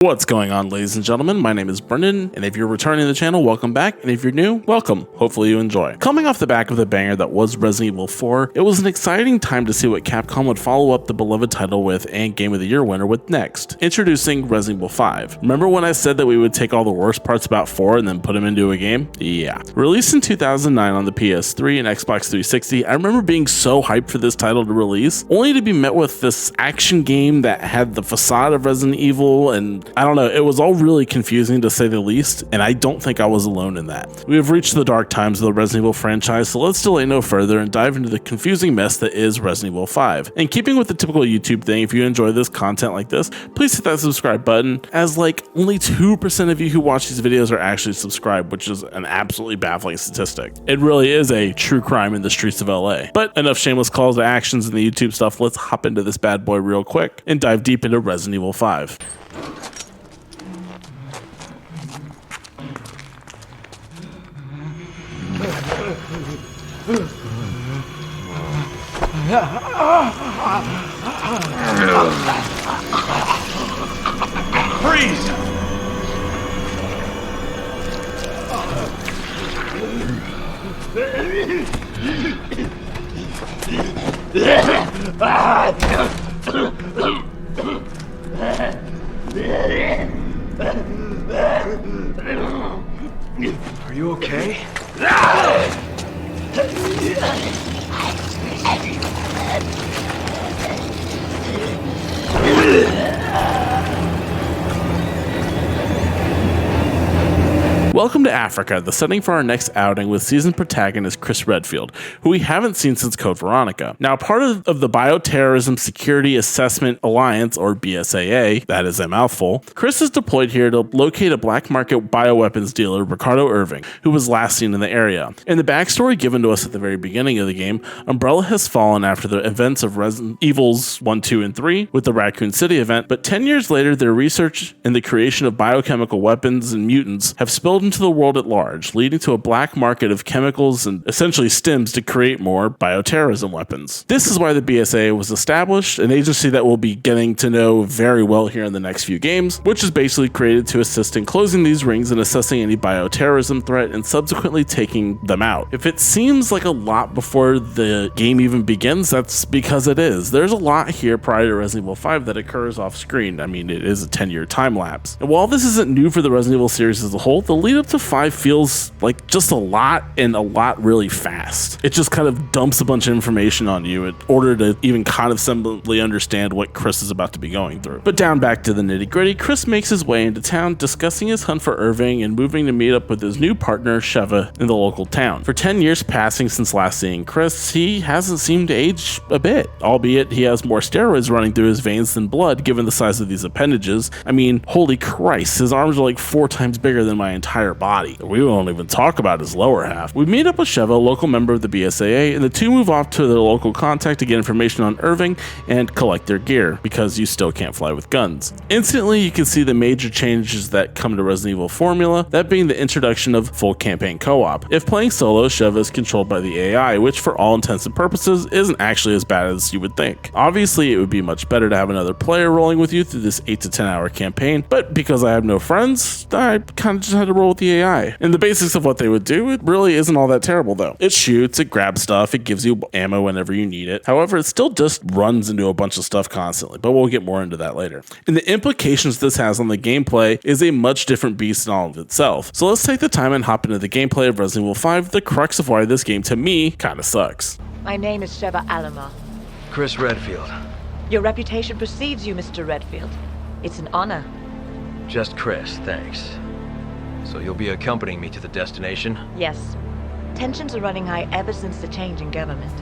What's going on, ladies and gentlemen? My name is Brendan, and if you're returning to the channel, welcome back, and if you're new, welcome. Hopefully you enjoy. Coming off the back of the banger that was Resident Evil 4, it was an exciting time to see what Capcom would follow up the beloved title with and Game of the Year winner with next. Introducing Resident Evil 5. Remember when I said that we would take all the worst parts about 4 and then put them into a game? Yeah. Released in 2009 on the PS3 and Xbox 360, I remember being so hyped for this title to release, only to be met with this action game that had the facade of Resident Evil, and I don't know, it was all really confusing to say the least, and I don't think I was alone in that. We have reached the dark times of the Resident Evil franchise, so let's delay no further and dive into the confusing mess that is Resident Evil 5. And keeping with the typical YouTube thing, if you enjoy this content like this, please hit that subscribe button, as like only 2% of you who watch these videos are actually subscribed, which is an absolutely baffling statistic. It really is a true crime in the streets of LA. But enough shameless calls to actions and the YouTube stuff, let's hop into this bad boy real quick and dive deep into Resident Evil 5. Freeze! Are you okay? Welcome to Africa, the setting for our next outing with seasoned protagonist Chris Redfield, who we haven't seen since Code Veronica. Now, part of the Bioterrorism Security Assessment Alliance, or BSAA, that is a mouthful, Chris is deployed here to locate a black market bioweapons dealer, Ricardo Irving, who was last seen in the area. In the backstory given to us at the very beginning of the game, Umbrella has fallen after the events of Resident Evils 1, 2, and 3 with the Raccoon City event, but 10 years later, their research and the creation of biochemical weapons and mutants have spilled into the world at large, leading to a black market of chemicals and essentially stims to create more bioterrorism weapons. This is why the BSA was established, an agency that we'll be getting to know very well here in the next few games, which is basically created to assist in closing these rings and assessing any bioterrorism threat and subsequently taking them out. If it seems like a lot before the game even begins, that's because it is. There's a lot here prior to Resident Evil 5 that occurs off screen. I mean, it is a 10-year time lapse. And while this isn't new for the Resident Evil series as a whole, the lead up to 5 feels like just a lot and a lot really fast. It just kind of dumps a bunch of information on you in order to even kind of semblantly understand what Chris is about to be going through. But down back to the nitty gritty, Chris makes his way into town, discussing his hunt for Irving and moving to meet up with his new partner, Sheva, in the local town. For 10 years passing since last seeing Chris, he hasn't seemed to age a bit, albeit he has more steroids running through his veins than blood given the size of these appendages. I mean, holy Christ, his arms are like 4 times bigger than my entire body. We won't even talk about his lower half. We meet up with Sheva, a local member of the BSAA, and the two move off to their local contact to get information on Irving and collect their gear, because you still can't fly with guns. Instantly, you can see the major changes that come to Resident Evil formula, that being the introduction of full campaign co-op. If playing solo, Sheva is controlled by the AI, which for all intents and purposes isn't actually as bad as you would think. Obviously, it would be much better to have another player rolling with you through this 8 to 10 hour campaign, but because I have no friends, I kind of just had to roll with the AI. And the basics of what they would do, it really isn't all that terrible though. It shoots, it grabs stuff, it gives you ammo whenever you need it. However, it still just runs into a bunch of stuff constantly, but we'll get more into that later. And the implications this has on the gameplay is a much different beast in all of itself. So let's take the time and hop into the gameplay of Resident Evil 5, the crux of why this game to me kinda sucks. My name is Sheva Alama. Chris Redfield. Your reputation precedes you, Mr. Redfield. It's an honor. Just Chris, thanks. So you'll be accompanying me to the destination? Yes. Tensions are running high ever since the change in government.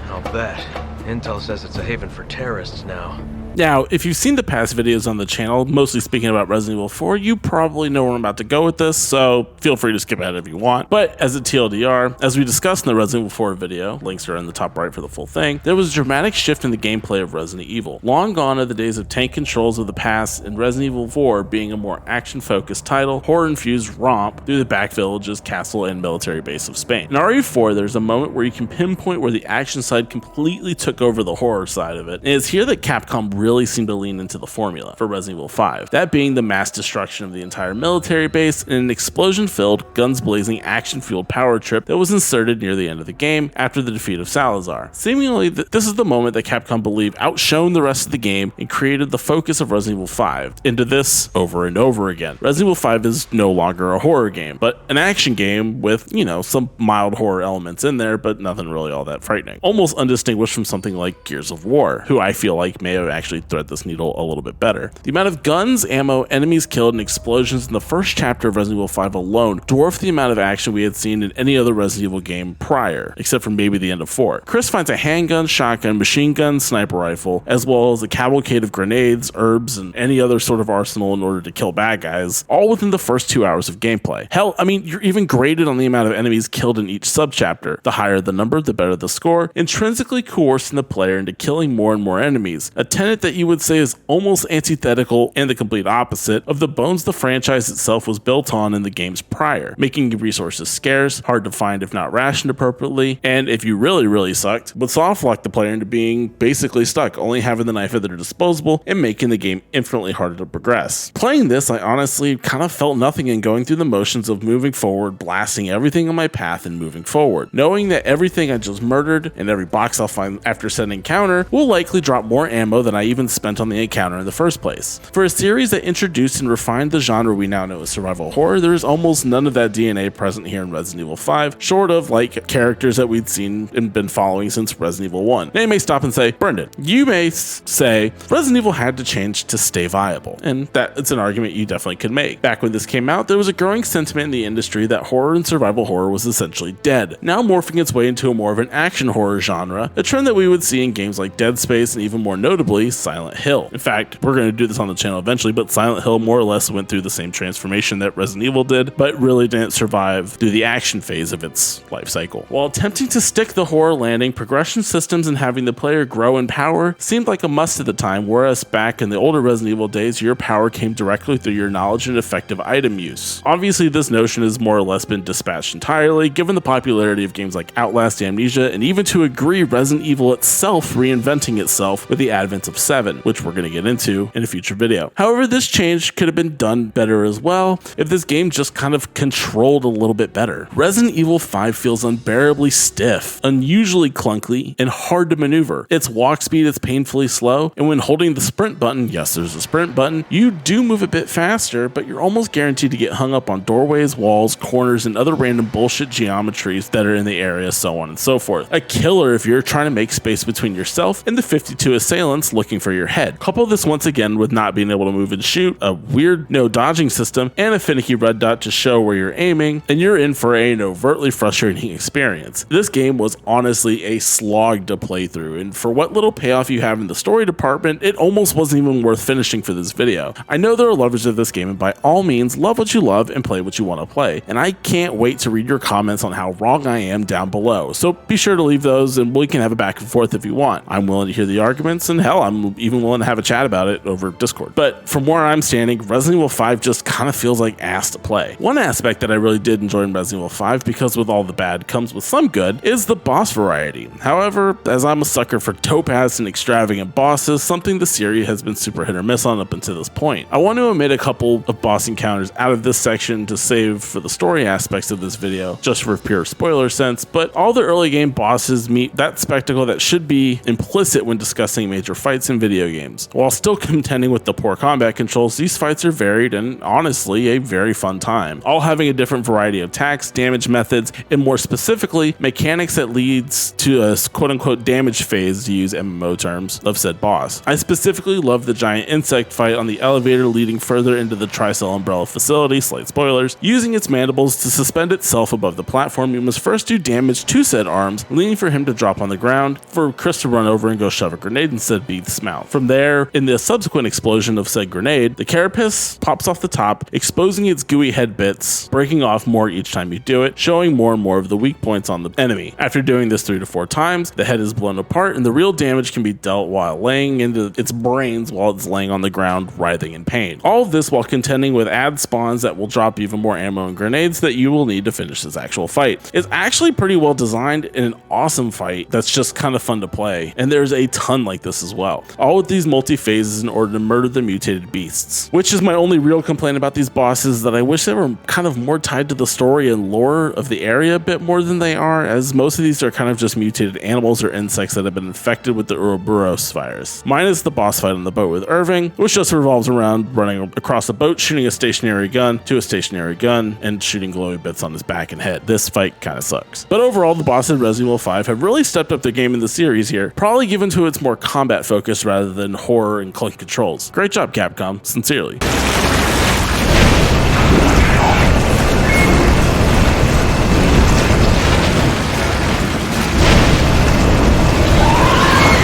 I'll bet. Intel says it's a haven for terrorists now. Now, if you've seen the past videos on the channel, mostly speaking about Resident Evil 4, you probably know where I'm about to go with this, so feel free to skip ahead if you want. But as a TLDR, as we discussed in the Resident Evil 4 video, links are in the top right for the full thing, there was a dramatic shift in the gameplay of Resident Evil. Long gone are the days of tank controls of the past, and Resident Evil 4 being a more action-focused title, horror-infused romp through the back villages, castle, and military base of Spain. In RE4, there's a moment where you can pinpoint where the action side completely took over the horror side of it, and it's here that Capcom really seemed to lean into the formula for Resident Evil 5, that being the mass destruction of the entire military base and an explosion-filled, guns-blazing, action-fueled power trip that was inserted near the end of the game after the defeat of Salazar. Seemingly, this is the moment that Capcom believed outshone the rest of the game and created the focus of Resident Evil 5 into this over and over again. Resident Evil 5 is no longer a horror game, but an action game with, some mild horror elements in there, but nothing really all that frightening. Almost undistinguished from something like Gears of War, who I feel like may have actually thread this needle a little bit better. The amount of guns, ammo, enemies killed, and explosions in the first chapter of Resident Evil 5 alone dwarfed the amount of action we had seen in any other Resident Evil game prior, except for maybe the end of 4. Chris finds a handgun, shotgun, machine gun, sniper rifle, as well as a cavalcade of grenades, herbs, and any other sort of arsenal in order to kill bad guys, all within the first 2 hours of gameplay. Hell, you're even graded on the amount of enemies killed in each subchapter. The higher the number, the better the score, intrinsically coercing the player into killing more and more enemies, a tenet that you would say is almost antithetical and the complete opposite of the bones the franchise itself was built on in the games prior, making resources scarce, hard to find if not rationed appropriately, and if you really sucked, would softlock the player into being basically stuck, only having the knife at their disposal and making the game infinitely harder to progress. Playing this, I honestly kind of felt nothing in going through the motions of moving forward, blasting everything on my path and moving forward, knowing that everything I just murdered and every box I'll find after said encounter will likely drop more ammo than I even spent on the encounter in the first place. For a series that introduced and refined the genre we now know as survival horror, there is almost none of that DNA present here in Resident Evil 5, short of characters that we'd seen and been following since Resident Evil 1. Now you may stop and say, Brendan, you may say Resident Evil had to change to stay viable, and it's an argument you definitely could make. Back when this came out, there was a growing sentiment in the industry that horror and survival horror was essentially dead, now morphing its way into a more of an action horror genre, a trend that we would see in games like Dead Space and even more notably, Silent Hill. In fact, we're going to do this on the channel eventually, but Silent Hill more or less went through the same transformation that Resident Evil did, but really didn't survive through the action phase of its life cycle. While attempting to stick the horror landing, progression systems and having the player grow in power seemed like a must at the time, whereas back in the older Resident Evil days, your power came directly through your knowledge and effective item use. Obviously, this notion has more or less been dispatched entirely, given the popularity of games like Outlast, Amnesia, and even to a degree, Resident Evil itself reinventing itself with the advent of 7, which we're going to get into in a future video. However, this change could have been done better as well if this game just kind of controlled a little bit better. Resident Evil 5 feels unbearably stiff, unusually clunky, and hard to maneuver. Its walk speed is painfully slow, and when holding the sprint button, yes, there's a sprint button, you do move a bit faster, but you're almost guaranteed to get hung up on doorways, walls, corners, and other random bullshit geometries that are in the area, so on and so forth. A killer if you're trying to make space between yourself and the 52 assailants looking for your head. Couple this once again with not being able to move and shoot, a weird no dodging system, and a finicky red dot to show where you're aiming, and you're in for an overtly frustrating experience. This game was honestly a slog to play through, and for what little payoff you have in the story department, it almost wasn't even worth finishing for this video. I know there are lovers of this game, and by all means, love what you love and play what you want to play, and I can't wait to read your comments on how wrong I am down below, so be sure to leave those and we can have a back and forth if you want. I'm willing to hear the arguments, and hell, I'm even willing to have a chat about it over Discord. But from where I'm standing, Resident Evil 5 just kind of feels like ass to play. One aspect that I really did enjoy in Resident Evil 5, because with all the bad comes with some good, is the boss variety. However, as I'm a sucker for topaz and extravagant bosses, something the series has been super hit or miss on up until this point. I want to omit a couple of boss encounters out of this section to save for the story aspects of this video, just for pure spoiler sense, but all the early game bosses meet that spectacle that should be implicit when discussing major fights in video games. While still contending with the poor combat controls, these fights are varied and honestly a very fun time, all having a different variety of attacks, damage methods, and more specifically, mechanics that leads to a quote-unquote damage phase, to use MMO terms, of said boss. I specifically love the giant insect fight on the elevator leading further into the Tricell Umbrella facility, slight spoilers. Using its mandibles to suspend itself above the platform, you must first do damage to said arms, leaning for him to drop on the ground, for Chris to run over and go shove a grenade instead of Beath's mouth. From there, in the subsequent explosion of said grenade, the carapace pops off the top, exposing its gooey head bits, breaking off more each time you do it, showing more and more of the weak points on the enemy. After doing this 3 to 4 times, the head is blown apart and the real damage can be dealt while laying into its brains while it's laying on the ground, writhing in pain. All of this while contending with ad spawns that will drop even more ammo and grenades that you will need to finish this actual fight. It's actually pretty well designed and an awesome fight that's just kind of fun to play, and there's a ton like this as well. all with these multi-phases in order to murder the mutated beasts. Which is my only real complaint about these bosses, that I wish they were kind of more tied to the story and lore of the area a bit more than they are, as most of these are kind of just mutated animals or insects that have been infected with the Ouroboros virus. Minus the boss fight on the boat with Irving, which just revolves around running across a boat, shooting a stationary gun to a stationary gun, and shooting glowy bits on his back and head. This fight kind of sucks. But overall, the bosses in Resident Evil 5 have really stepped up their game in the series here, probably given to its more combat focus rather than horror and clunky controls. Great job, Capcom. Sincerely.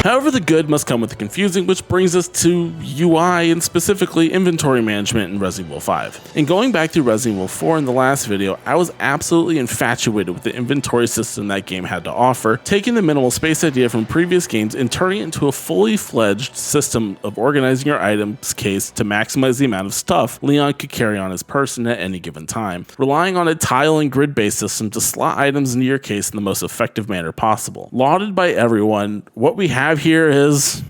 However, the good must come with the confusing, which brings us to UI and specifically inventory management in Resident Evil 5. And going back to Resident Evil 4 in the last video, I was absolutely infatuated with the inventory system that game had to offer, taking the minimal space idea from previous games and turning it into a fully fledged system of organizing your items case to maximize the amount of stuff Leon could carry on his person at any given time, relying on a tile and grid-based system to slot items into your case in the most effective manner possible. Lauded by everyone, what we have here is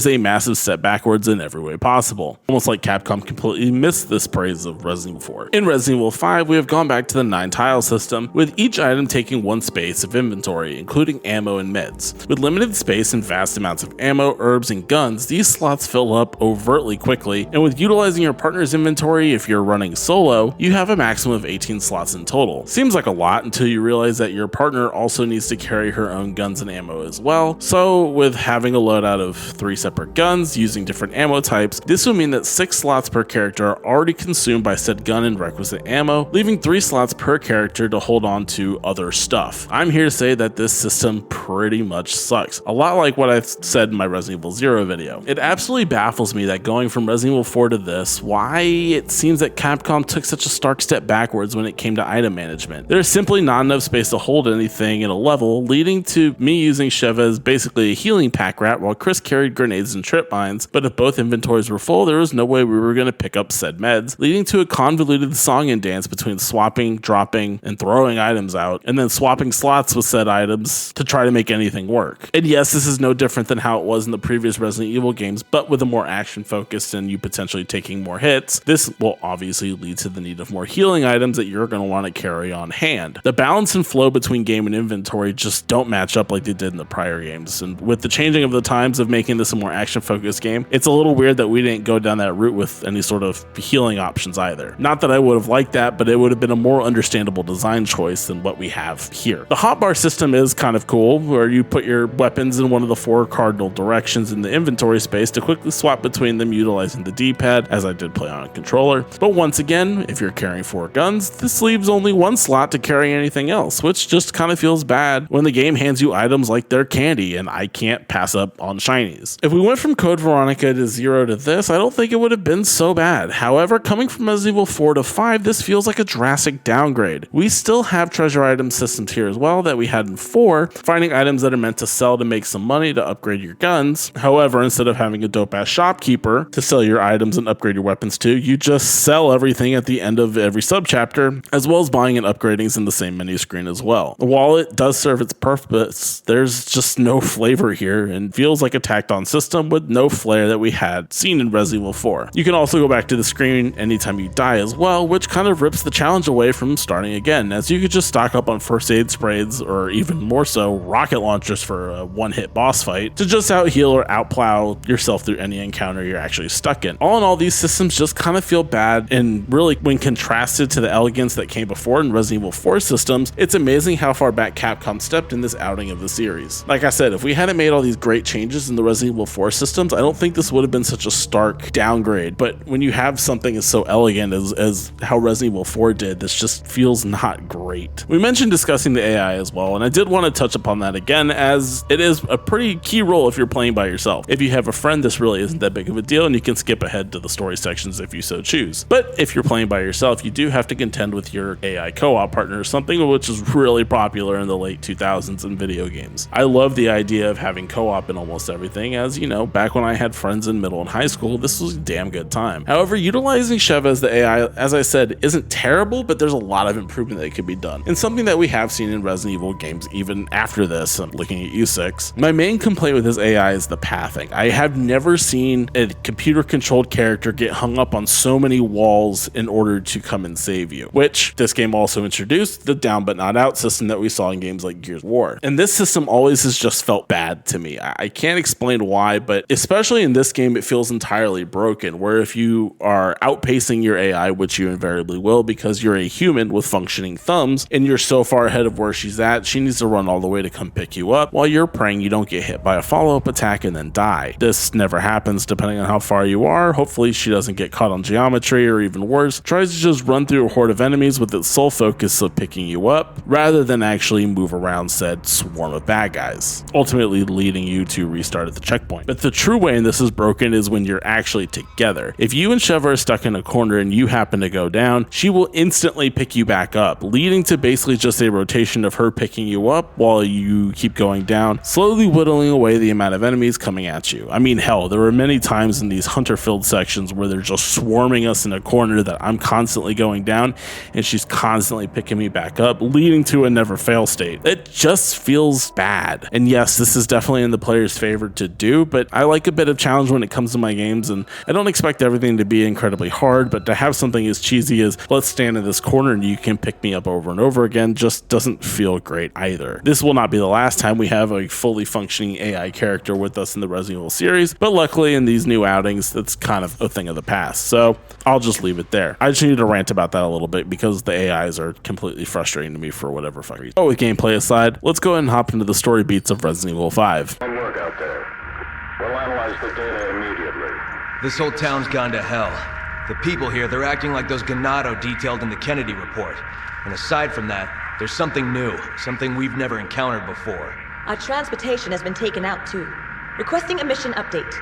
a massive step backwards in every way possible. Almost like Capcom completely missed this praise of Resident Evil 4. In Resident Evil 5, we have gone back to the 9-tile system, with each item taking one space of inventory, including ammo and meds. With limited space and vast amounts of ammo, herbs, and guns, these slots fill up overtly quickly, and with utilizing your partner's inventory if you're running solo, you have a maximum of 18 slots in total. Seems like a lot until you realize that your partner also needs to carry her own guns and ammo as well. So with having a loadout of 3 separate guns using different ammo types, this will mean that 6 slots per character are already consumed by said gun and requisite ammo, leaving 3 slots per character to hold on to other stuff. I'm here to say that this system pretty much sucks. A lot like what I've said in my Resident Evil 0 video. It absolutely baffles me that going from Resident Evil 4 to this, why it seems that Capcom took such a stark step backwards when it came to item management. There's simply not enough space to hold anything in a level, leading to me using Sheva as basically a healing pack rat while Chris carried grenades and trip mines, but if both inventories were full, there was no way we were going to pick up said meds, leading to a convoluted song and dance between swapping, dropping, and throwing items out, and then swapping slots with said items to try to make anything work. And yes, this is no different than how it was in the previous Resident Evil games, but with a more action focused and you potentially taking more hits. This will obviously lead to the need of more healing items that you're going to want to carry on hand. The balance and flow between game and inventory just don't match up like they did in the prior games, and with the changing of the times of making this a more action focused game, it's a little weird that we didn't go down that route with any sort of healing options either. Not that I would have liked that, but it would have been a more understandable design choice than what we have here. The hotbar system is kind of cool, where you put your weapons in one of the 4 cardinal directions in the inventory space to quickly swap between them utilizing the D-pad, as I did play on a controller. But once again, if you're carrying 4 guns, this leaves only 1 slot to carry anything else, which just kind of feels bad when the game hands you items like they're candy, and I can't pass up on shinies. If we went from Code Veronica to 0 to this, I don't think it would have been so bad. However, coming from Resident Evil 4 to 5, this feels like a drastic downgrade. We still have treasure item systems here as well that we had in 4, finding items that are meant to sell to make some money to upgrade your guns. However, instead of having a dope-ass shopkeeper to sell your items and upgrade your weapons to, you just sell everything at the end of every subchapter, as well as buying and upgrading in the same menu screen as well. While it does serve its purpose, there's just no flavor here and feels like a tacked on system with no flair that we had seen in Resident Evil 4. You can also go back to the screen anytime you die as well, which kind of rips the challenge away from starting again, as you could just stock up on first aid sprays, or even more so, rocket launchers for a one-hit boss fight, to just out heal or outplow yourself through any encounter you're actually stuck in. All in all, these systems just kind of feel bad, and really when contrasted to the elegance that came before in Resident Evil 4 systems, it's amazing how far back Capcom stepped in this outing of the series. Like I said, if we hadn't made all these great changes in the Resident Evil 4 systems, I don't think this would have been such a stark downgrade, but when you have something as so elegant as how Resident Evil 4 did, this just feels not great. We mentioned discussing the AI as well, and I did want to touch upon that again, as it is a pretty key role if you're playing by yourself. If you have a friend, this really isn't that big of a deal, and you can skip ahead to the story sections if you so choose. But if you're playing by yourself, you do have to contend with your AI co-op partner, something which is really popular in the late 2000s in video games. I love the idea idea of having co-op in almost everything, as you know, back when I had friends in middle and high school, this was a damn good time. However, utilizing Sheva as the AI, as I said, isn't terrible, but there's a lot of improvement that could be done, and something that we have seen in Resident Evil games even after this. I'm looking at you, Six. My main complaint with this AI is the pathing. I have never seen a computer-controlled character get hung up on so many walls in order to come and save you, which this game also introduced the down but not out system that we saw in games like Gears of War. And this system always has just felt bad to me. I can't explain why, but especially in this game, it feels entirely broken, where if you are outpacing your AI, which you invariably will because you're a human with functioning thumbs, and you're so far ahead of where she's at, she needs to run all the way to come pick you up while you're praying you don't get hit by a follow-up attack and then die. This never happens depending on how far you are. Hopefully she doesn't get caught on geometry, or even worse, tries to just run through a horde of enemies with its sole focus of picking you up, rather than actually move around said swarm of bad guys, ultimately leading you to restart at the checkpoint. But the true way in this is broken is when you're actually together. If you and Sheva are stuck in a corner and you happen to go down, she will instantly pick you back up, leading to basically just a rotation of her picking you up while you keep going down, slowly whittling away the amount of enemies coming at you. I mean, hell, there were many times in these hunter-filled sections where they're just swarming us in a corner that I'm constantly going down and she's constantly picking me back up, leading to a never fail state. It just feels bad. And yes, this is definitely in the player's favor to do, but I like a bit of challenge when it comes to my games, and I don't expect everything to be incredibly hard, but to have something as cheesy as let's stand in this corner and you can pick me up over and over again just doesn't feel great either. This will not be the last time we have a fully functioning AI character with us in the Resident Evil series, but luckily in these new outings, that's kind of a thing of the past. So I'll just leave it there. I just need to rant about that a little bit because the AIs are completely frustrating to me for whatever fucking reason. But with gameplay aside, let's go ahead and hop into the story beats of Resident Evil 5. Good work out there. We'll analyze the data immediately. This whole town's gone to hell. The people here, they're acting like those Ganado detailed in the Kennedy report. And aside from that, there's something new, something we've never encountered before. Our transportation has been taken out too. Requesting a mission update.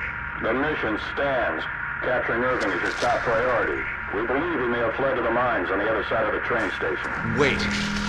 The mission stands. Capturing Irving is your top priority. We believe he may have fled to the mines on the other side of the train station. Wait,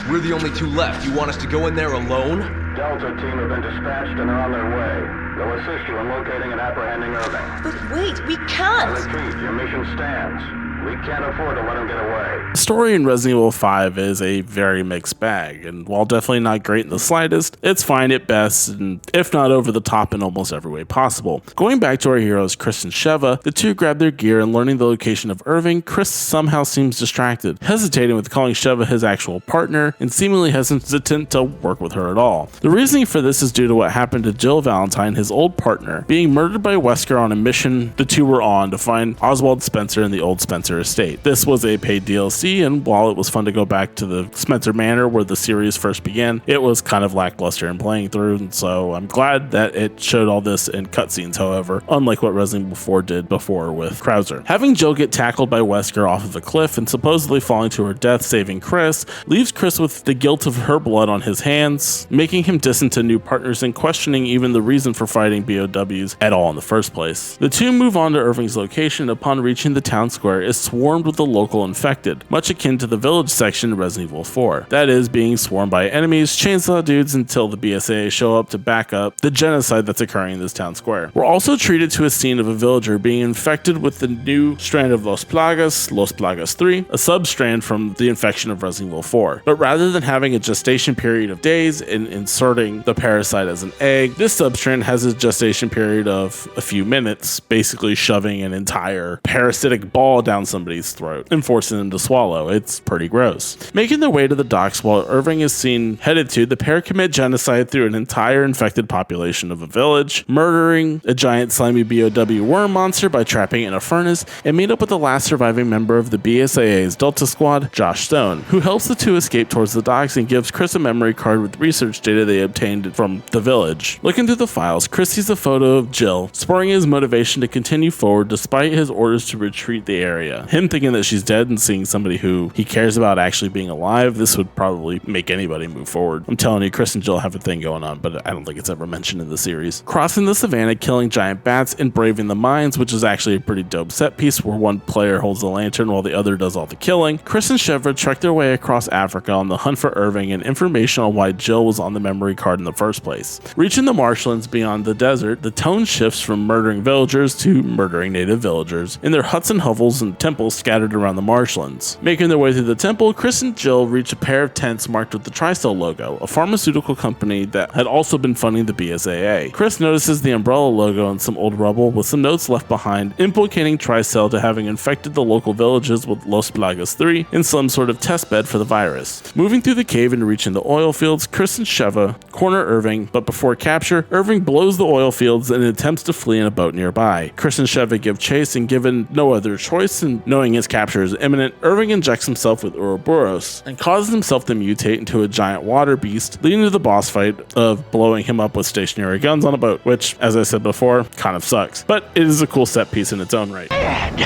we're the only two left. You want us to go in there alone? Delta team have been dispatched and are on their way. They'll assist you in locating and apprehending Irving. But wait, we I can't! repeat, your mission stands. We can't afford to let him get away. The story in Resident Evil 5 is a very mixed bag, and while definitely not great in the slightest, it's fine at best, and if not over the top in almost every way possible. Going back to our heroes Chris and Sheva, the two grab their gear, and learning the location of Irving, Chris somehow seems distracted, hesitating with calling Sheva his actual partner, and seemingly hesitant to work with her at all. The reasoning for this is due to what happened to Jill Valentine, his old partner, being murdered by Wesker on a mission the two were on to find Oswald Spencer in the old Spencer estate. This was a paid DLC, and while it was fun to go back to the Spencer Manor where the series first began, it was kind of lackluster in playing through, and so I'm glad that it showed all this in cutscenes, however, unlike what Resident Evil 4 did before with Krauser. Having Jill get tackled by Wesker off of a cliff and supposedly falling to her death, saving Chris, leaves Chris with the guilt of her blood on his hands, making him distant to new partners and questioning even the reason for fighting BOWs at all in the first place. The two move on to Irving's location. Upon reaching the town square, is swarmed with the local infected, much akin to the village section in Resident Evil 4. That is, being swarmed by enemies, chainsaw dudes, until the BSAA show up to back up the genocide that's occurring in this town square. We're also treated to a scene of a villager being infected with the new strand of Los Plagas 3, a sub-strand from the infection of Resident Evil 4. But rather than having a gestation period of days and inserting the parasite as an egg, this sub-strand has a gestation period of a few minutes, basically shoving an entire parasitic ball down somebody's throat and forcing them to swallow. It's pretty gross. Making their way to the docks while Irving is seen headed to, the pair commit genocide through an entire infected population of a village, murdering a giant slimy BOW worm monster by trapping it in a furnace, and meet up with the last surviving member of the BSAA's Delta Squad, Josh Stone, who helps the two escape towards the docks and gives Chris a memory card with research data they obtained from the village. Looking through the files, Chris sees a photo of Jill, spurring his motivation to continue forward despite his orders to retreat the area. Him thinking that she's dead and seeing somebody who he cares about actually being alive, this would probably make anybody move forward. I'm telling you, Chris and Jill have a thing going on, but I don't think it's ever mentioned in the series. Crossing the savannah, killing giant bats, and braving the mines, which is actually a pretty dope set piece where one player holds the lantern while the other does all the killing, Chris and Sheva trek their way across Africa on the hunt for Irving and information on why Jill was on the memory memory card in the first place. Reaching the marshlands beyond the desert, the tone shifts from murdering villagers to murdering native villagers in their huts and hovels and temples scattered around the marshlands. Making their way through the temple, Chris and Jill reach a pair of tents marked with the Tricell logo, a pharmaceutical company that had also been funding the BSAA. Chris notices the Umbrella logo and some old rubble with some notes left behind implicating Tricell to having infected the local villages with Los Plagas 3 in some sort of testbed for the virus. Moving through the cave and reaching the oil fields, Chris and Sheva corner Irving, but before capture, Irving blows the oil fields and attempts to flee in a boat nearby. Chris and Sheva give chase, and given no other choice and knowing his capture is imminent, Irving injects himself with Ouroboros and causes himself to mutate into a giant water beast, leading to the boss fight of blowing him up with stationary guns on a boat, which, as I said before, kind of sucks. But it is a cool set piece in its own right. Ed,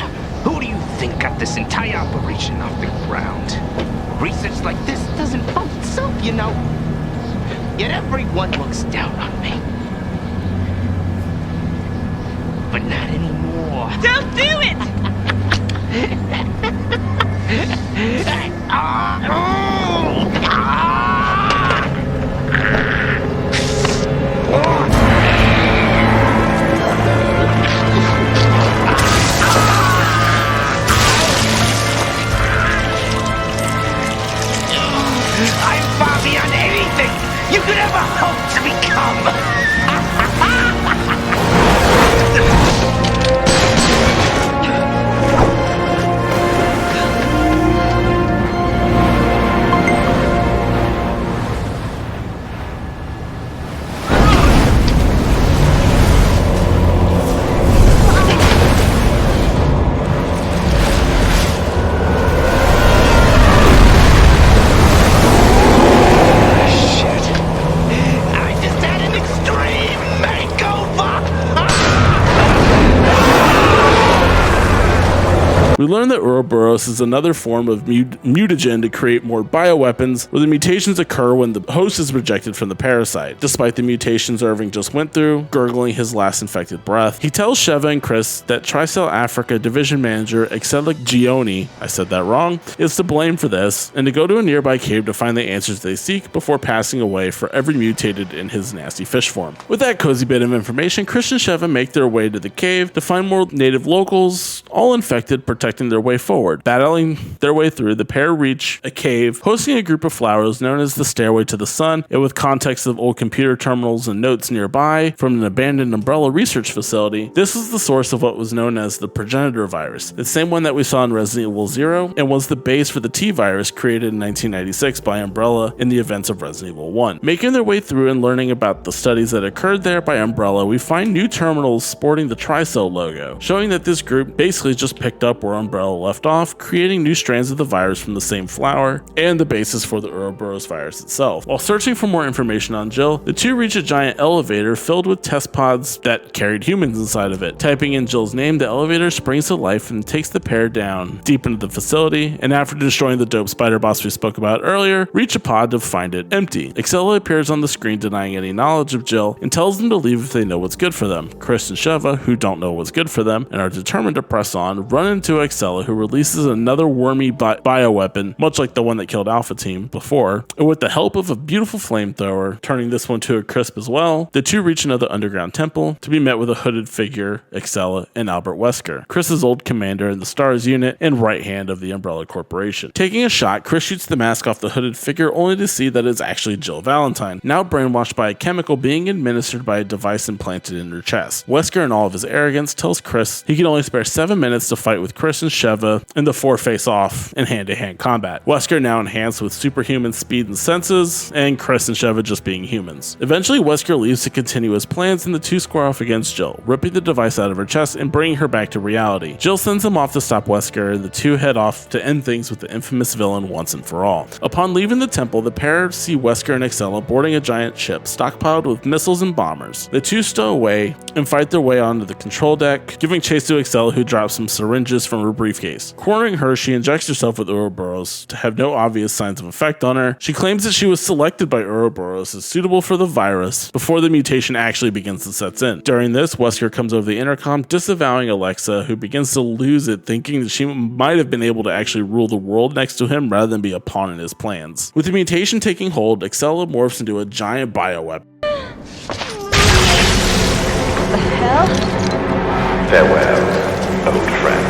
who do you think got this entire operation off the ground? Research like this doesn't fund itself, you know. Yet everyone looks down on me. But not anymore. Don't do it! I'm far beyond anything you could ever hope to become. We learn that Ouroboros is another form of mutagen to create more bioweapons, where the mutations occur when the host is rejected from the parasite. Despite the mutations Irving just went through, gurgling his last infected breath, he tells Sheva and Chris that Tricell Africa division manager Excelic Gioni, I said that wrong, is to blame for this, and to go to a nearby cave to find the answers they seek before passing away forever mutated in his nasty fish form. With that cozy bit of information, Chris and Sheva make their way to the cave to find more native locals, all infected, protecting their way forward. Battling their way through, the pair reach a cave hosting a group of flowers known as the Stairway to the Sun, and with context of old computer terminals and notes nearby from an abandoned Umbrella research facility, this is the source of what was known as the progenitor virus, the same one that we saw in Resident Evil 0 and was the base for the T virus created in 1996 by Umbrella in the events of Resident Evil 1. Making their way through and learning about the studies that occurred there by Umbrella, we find new terminals sporting the Tricell logo, showing that this group basically just picked up where Umbrella left off, creating new strands of the virus from the same flower and the basis for the Ouroboros virus itself. While searching for more information on Jill, the two reach a giant elevator filled with test pods that carried humans inside of it. Typing in Jill's name, the elevator springs to life and takes the pair down deep into the facility, and after destroying the dope spider boss we spoke about earlier, reach a pod to find it empty. Excella appears on the screen denying any knowledge of Jill and tells them to leave if they know what's good for them. Chris and Sheva, who don't know what's good for them and are determined to press on, run into Excella, who releases another wormy bioweapon, much like the one that killed Alpha Team before, and with the help of a beautiful flamethrower, turning this one to a crisp as well, the two reach another underground temple to be met with a hooded figure, Excella, and Albert Wesker, Chris's old commander in the STARS unit and right hand of the Umbrella Corporation. Taking a shot, Chris shoots the mask off the hooded figure only to see that it's actually Jill Valentine, now brainwashed by a chemical being administered by a device implanted in her chest. Wesker, in all of his arrogance, tells Chris he can only spare 7 minutes to fight with Chris and Sheva in the 4 face-off in hand-to-hand combat. Wesker now enhanced with superhuman speed and senses, and Chris and Sheva just being humans. Eventually, Wesker leaves to continue his plans, and the two square off against Jill, ripping the device out of her chest and bringing her back to reality. Jill sends him off to stop Wesker, and the two head off to end things with the infamous villain once and for all. Upon leaving the temple, the pair see Wesker and Excella boarding a giant ship stockpiled with missiles and bombers. The two stow away and fight their way onto the control deck, giving chase to Excella, who drops some syringes from her her briefcase. Cornering her, she injects herself with Ouroboros to have no obvious signs of effect on her. She claims that she was selected by Ouroboros as suitable for the virus before the mutation actually begins to set in. During this, Wesker comes over the intercom, disavowing Alexa, who begins to lose it, thinking that she might have been able to actually rule the world next to him rather than be a pawn in his plans. With the mutation taking hold, Excella morphs into a giant bioweapon. The hell? Farewell, old friend.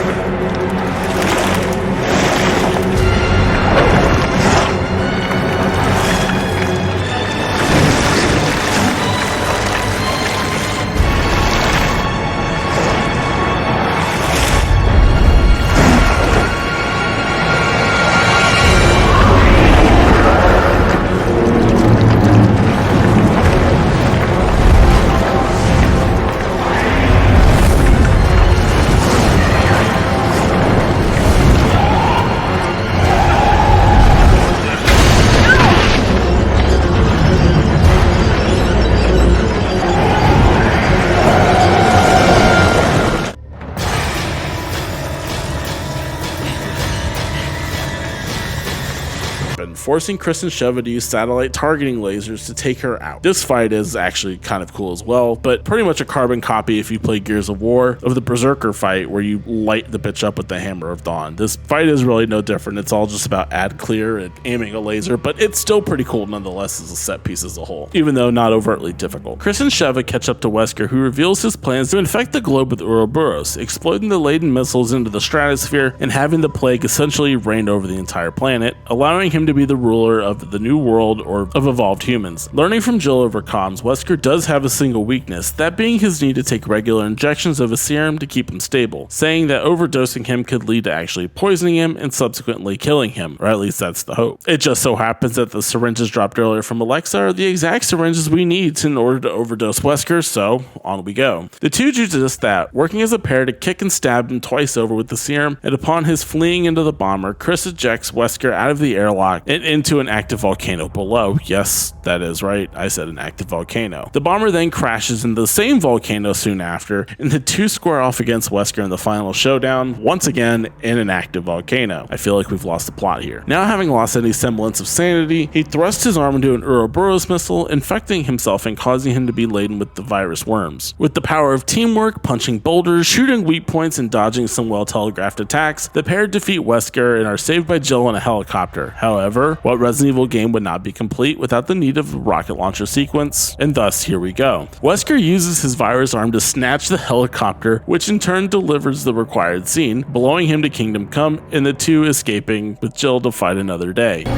Forcing Chris and Sheva to use satellite targeting lasers to take her out. This fight is actually kind of cool as well, but pretty much a carbon copy if you play Gears of War of the Berserker fight where you light the bitch up with the Hammer of Dawn. This fight is really no different. It's all just about ad clear and aiming a laser, but it's still pretty cool nonetheless as a set piece as a whole, even though not overtly difficult. Chris and Sheva catch up to Wesker, who reveals his plans to infect the globe with Ouroboros, exploding the laden missiles into the stratosphere and having the plague essentially reign over the entire planet, allowing him to be the ruler of the new world or of evolved humans. Learning from Jill over comms, Wesker does have a single weakness, that being his need to take regular injections of a serum to keep him stable, saying that overdosing him could lead to actually poisoning him and subsequently killing him, or at least that's the hope. It just so happens that the syringes dropped earlier from Alexa are the exact syringes we need in order to overdose Wesker, so on we go. The two do just that, working as a pair to kick and stab him twice over with the serum, and upon his fleeing into the bomber, Chris ejects Wesker out of the airlock and into an active volcano below. Yes, that is right. I said an active volcano. The bomber then crashes into the same volcano soon after, and the two square off against Wesker in the final showdown, once again in an active volcano. I feel like we've lost the plot here. Now having lost any semblance of sanity, he thrusts his arm into an Ouroboros missile, infecting himself and causing him to be laden with the virus worms. With the power of teamwork, punching boulders, shooting weak points, and dodging some well-telegraphed attacks, the pair defeat Wesker and are saved by Jill in a helicopter. However, what Resident Evil game would not be complete without the need of a rocket launcher sequence, and thus here we go. Wesker uses his virus arm to snatch the helicopter, which in turn delivers the required scene, blowing him to Kingdom Come, and the two escaping with Jill to fight another day. Ready,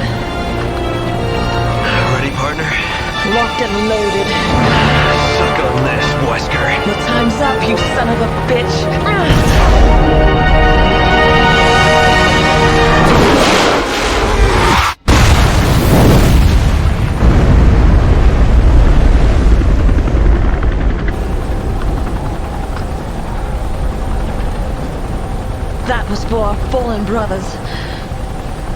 partner? Locked and loaded. Suck on this, Wesker. Your time's up, you son of a bitch. That was for our fallen brothers.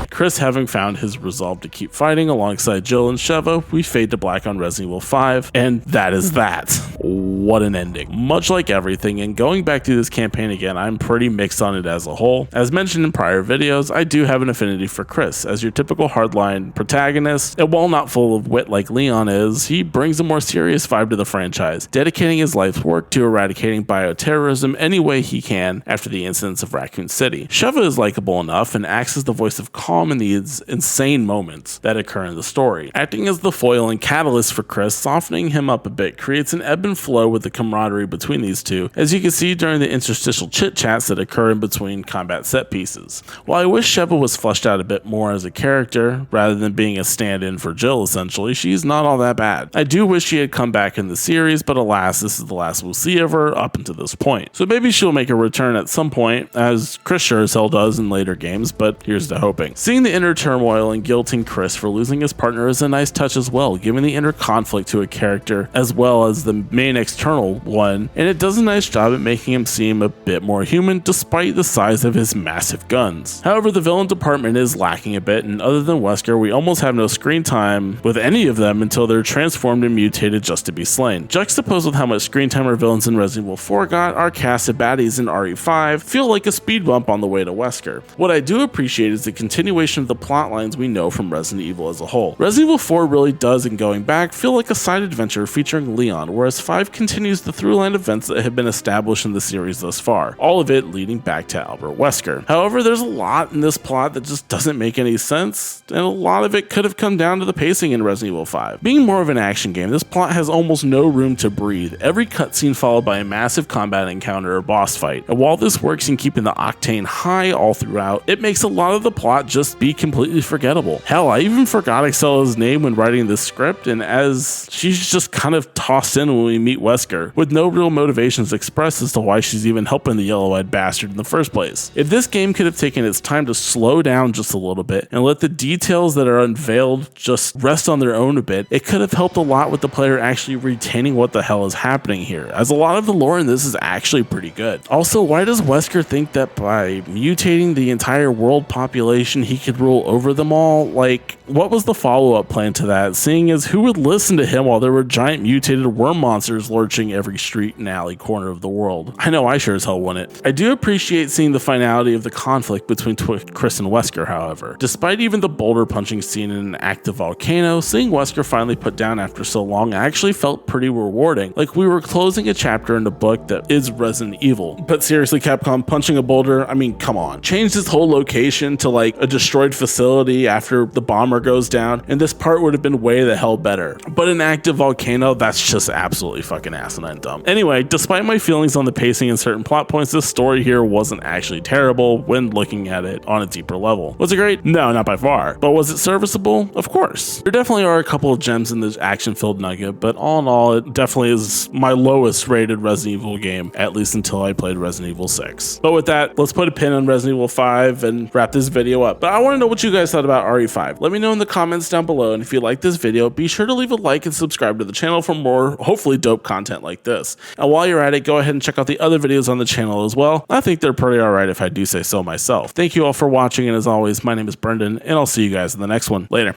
Chris having found his resolve to keep fighting alongside Jill and Sheva, we fade to black on Resident Evil 5, and that is that. What an ending. Much like everything, and going back to this campaign again, I'm pretty mixed on it as a whole. As mentioned in prior videos, I do have an affinity for Chris, as your typical hardline protagonist, and while not full of wit like Leon is, he brings a more serious vibe to the franchise, dedicating his life's work to eradicating bioterrorism any way he can after the incidents of Raccoon City. Sheva is likable enough and acts as the voice of calm in the insane moments that occur in the story. Acting as the foil and catalyst for Chris, softening him up a bit creates an ebb and flow with the camaraderie between these two, as you can see during the interstitial chit-chats that occur in between combat set pieces. While I wish Sheva was fleshed out a bit more as a character, rather than being a stand-in for Jill essentially, she's not all that bad. I do wish she had come back in the series, but alas, this is the last we'll see of her up until this point. So maybe she'll make a return at some point, as Chris sure as hell does in later games, but here's to hoping. Seeing Seeing the inner turmoil and guilting Chris for losing his partner is a nice touch as well, giving the inner conflict to a character as well as the main external one, and it does a nice job at making him seem a bit more human despite the size of his massive guns. However, the villain department is lacking a bit, and other than Wesker, we almost have no screen time with any of them until they're transformed and mutated just to be slain. Juxtaposed with how much screen time our villains in Resident Evil 4 got, our cast of baddies in RE5 feel like a speed bump on the way to Wesker. What I do appreciate is the continuation of the plot lines we know from Resident Evil as a whole. Resident Evil 4 really does, in going back, feel like a side adventure featuring Leon, whereas 5 continues the through-line events that have been established in the series thus far, all of it leading back to Albert Wesker. However, there's a lot in this plot that just doesn't make any sense, and a lot of it could have come down to the pacing in Resident Evil 5. Being more of an action game, this plot has almost no room to breathe, every cutscene followed by a massive combat encounter or boss fight, and while this works in keeping the octane high all throughout, it makes a lot of the plot just be completely forgettable. Hell, I even forgot Excella's name when writing this script, and as she's just kind of tossed in when we meet Wesker, with no real motivations expressed as to why she's even helping the yellow-eyed bastard in the first place. If this game could have taken its time to slow down just a little bit and let the details that are unveiled just rest on their own a bit, it could have helped a lot with the player actually retaining what the hell is happening here, as a lot of the lore in this is actually pretty good. Also, why does Wesker think that by mutating the entire world population he could rule over them all? Like, what was the follow-up plan to that, seeing as who would listen to him while there were giant mutated worm monsters lurching every street and alley corner of the world? I know I sure as hell wouldn't. I do appreciate seeing the finality of the conflict between Chris and Wesker, however. Despite even the boulder punching scene in an active volcano, seeing Wesker finally put down after so long actually felt pretty rewarding, like we were closing a chapter in the book that is Resident Evil. But seriously, Capcom, punching a boulder? I mean, come on. Change this whole location to like a destroyed facility after the bomber goes down, and this part would have been way the hell better. But an active volcano, that's just absolutely fucking asinine dumb. Anyway, despite my feelings on the pacing and certain plot points, this story here wasn't actually terrible when looking at it on a deeper level. Was it great? No, not by far. But was it serviceable? Of course. There definitely are a couple of gems in this action-filled nugget, but all in all, it definitely is my lowest rated Resident Evil game, at least until I played Resident Evil 6. But with that, let's put a pin on Resident Evil 5 and wrap this video up. But I want to know what you guys thought about RE5. Let me know in the comments down below, and if you like this video, be sure to leave a like and subscribe to the channel for more hopefully dope content like this. And while you're at it, go ahead and check out the other videos on the channel as well. I think they're pretty alright if I do say so myself. Thank you all for watching, and as always, my name is Brendan, and I'll see you guys in the next one. Later.